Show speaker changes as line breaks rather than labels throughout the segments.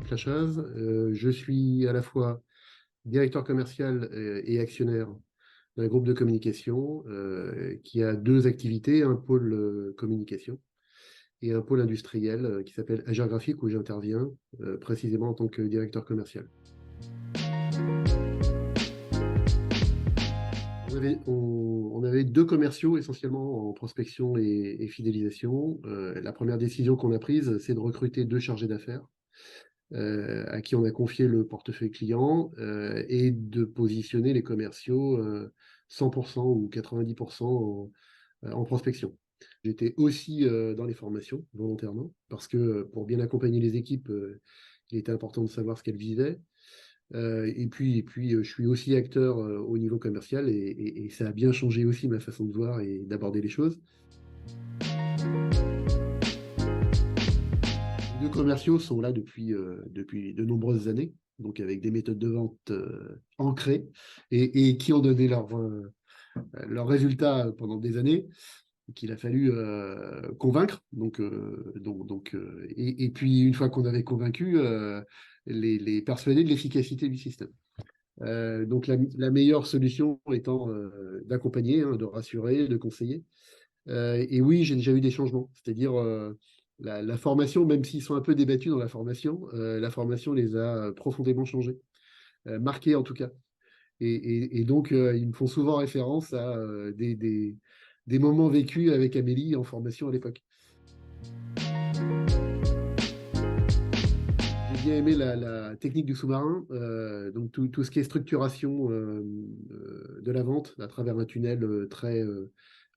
Flashaz. Je suis à la fois directeur commercial et actionnaire d'un groupe de communication qui a deux activités, un pôle communication et un pôle industriel qui s'appelle Agir Graphique où j'interviens précisément en tant que directeur commercial. On avait deux commerciaux essentiellement en prospection et fidélisation. La première décision qu'on a prise, c'est de recruter deux chargés d'affaires à qui on a confié le portefeuille client et de positionner les commerciaux 100% ou 90% en prospection. J'étais aussi dans les formations volontairement parce que pour bien accompagner les équipes, il était important de savoir ce qu'elles vivaient. Et puis, je suis aussi acteur au niveau commercial et ça a bien changé aussi ma façon de voir et d'aborder les choses. Les deux commerciaux sont là depuis de nombreuses années, donc avec des méthodes de vente ancrées et qui ont donné leurs résultats pendant des années, qu'il a fallu convaincre. Et puis, une fois qu'on avait convaincu, les persuader de l'efficacité du système. Donc, la meilleure solution étant d'accompagner, hein, de rassurer, de conseiller. Et oui, j'ai déjà eu des changements. C'est-à-dire, la formation, même s'ils sont un peu débattus dans la formation les a profondément changés, marqués en tout cas. Et donc, ils me font souvent référence à des moments vécus avec Amélie en formation à l'époque. J'ai bien aimé la technique du sous-marin, donc tout ce qui est structuration de la vente à travers un tunnel très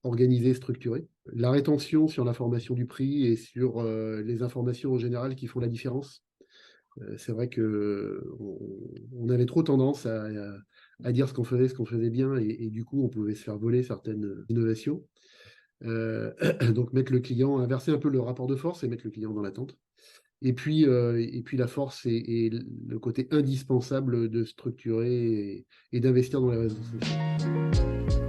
organisé, structuré. La rétention sur l'information du prix et sur les informations en général qui font la différence. C'est vrai qu'on avait trop tendance à dire ce qu'on faisait bien, et du coup, on pouvait se faire voler certaines innovations. Donc, mettre le client, inverser un peu le rapport de force et mettre le client dans l'attente. Et puis la force et le côté indispensable de structurer et d'investir dans les réseaux sociaux.